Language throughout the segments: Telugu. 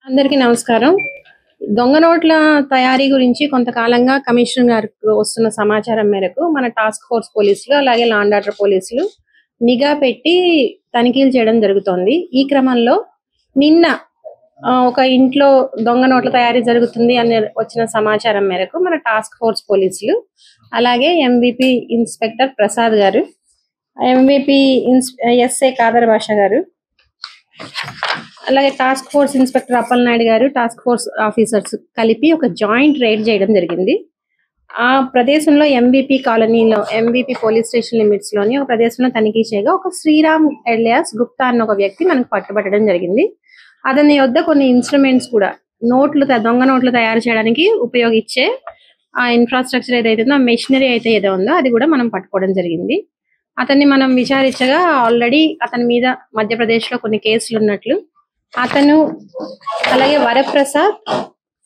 అందరికీ నమస్కారం. దొంగ నోట్ల తయారీ గురించి కొంతకాలంగా కమిషనర్ గారికి వస్తున్న సమాచారం మేరకు మన టాస్క్ ఫోర్స్ పోలీసులు అలాగే లా అండ్ ఆర్డర్ పోలీసులు నిఘా పెట్టి తనిఖీలు చేయడం జరుగుతోంది. ఈ క్రమంలో నిన్న ఒక ఇంట్లో దొంగ నోట్ల తయారీ జరుగుతుంది అని వచ్చిన సమాచారం మేరకు మన టాస్క్ ఫోర్స్ పోలీసులు అలాగే ఎంవిపి ఇన్స్పెక్టర్ ప్రసాద్ గారు, ఎంవిపి ఎస్ఏ కాదర్ భాషా గారు, అలాగే టాస్క్ ఫోర్స్ ఇన్స్పెక్టర్ అప్పలనాయుడు గారు, టాస్క్ ఫోర్స్ ఆఫీసర్స్ కలిపి ఒక జాయింట్ రైడ్ చేయడం జరిగింది. ఆ ప్రదేశంలో ఎంవిపి కాలనీలో, ఎంవిపి పోలీస్ స్టేషన్ లిమిట్స్ లోని ఒక ప్రదేశంలో తనిఖీ చేయగా ఒక శ్రీరామ్ ఎలియాస్ గుప్తా అన్న ఒక వ్యక్తి మనకు పట్టుబట్టడం జరిగింది. అతని వద్ద కొన్ని ఇన్స్ట్రుమెంట్స్ కూడా, దొంగ నోట్లు తయారు చేయడానికి ఉపయోగించే ఆ ఇన్ఫ్రాస్ట్రక్చర్ ఏదైతే ఉందో, ఆ మెషినరీ అయితే ఏదో ఉందో అది కూడా మనం పట్టుకోవడం జరిగింది. అతన్ని మనం విచారించగా ఆల్రెడీ అతని మీద మధ్యప్రదేశ్ లో కొన్ని కేసులు ఉన్నట్లు, అతను అలాగే వరప్రసాద్,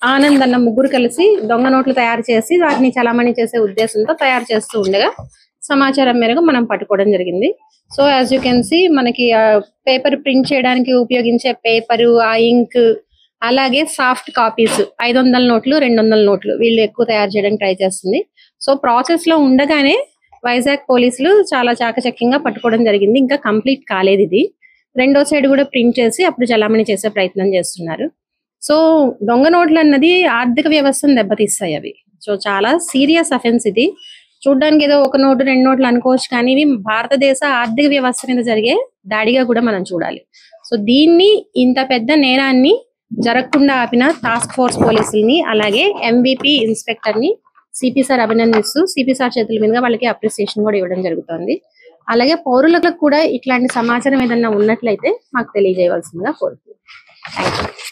ఆనంద్ అన్న ముగ్గురు కలిసి దొంగ నోట్లు తయారు చేసి వాటిని చలామణి చేసే ఉద్దేశంతో తయారు చేస్తూ ఉండగా సమాచారం మేరకు మనం పట్టుకోవడం జరిగింది. So as you can see, మనకి పేపర్ ప్రింట్ చేయడానికి ఉపయోగించే పేపరు, ఆ ఇంక్, అలాగే సాఫ్ట్ కాపీస్ 500 నోట్లు, 200 నోట్లు వీళ్ళు ఎక్కువ తయారు చేయడానికి ట్రై చేస్తుంది. సో ప్రాసెస్ లో ఉండగానే వైజాగ్ పోలీసులు చాలా చాకచక్యంగా పట్టుకోవడం జరిగింది. ఇంకా కంప్లీట్ కాలేదు ఇది. రెండో సైడ్ కూడా ప్రింట్ చేసి అప్పుడు చలామణి చేసే ప్రయత్నం చేస్తున్నారు. సో దొంగ నోట్లు అన్నది ఆర్థిక వ్యవస్థను దెబ్బతీస్తాయి అవి. సో చాలా సీరియస్ అఫెన్స్ ఇది. చూడడానికి ఏదో ఒక నోటు 2 నోట్లు అనుకోవచ్చు, కానీ ఇవి భారతదేశ ఆర్థిక వ్యవస్థ మీద జరిగే దాడిగా కూడా మనం చూడాలి. సో దీన్ని, ఇంత పెద్ద నేరాన్ని జరగకుండా ఆపిన టాస్క్ ఫోర్స్ పోలీసుల్ని అలాగే ఎంవిపి ఇన్స్పెక్టర్ ని సిపి సార్ అభినందిస్తూ సిపి సార్ చేతుల మీదుగా వాళ్ళకి అప్రిసియేషన్ కూడా ఇవ్వడం జరుగుతుంది. అలాగే పౌరులకు కూడా ఇట్లాంటి సమాచారం ఏదన్నా ఉన్నట్లయితే మాకు తెలియజేయవలసిందిగా కోరుతున్నాను. Thank you.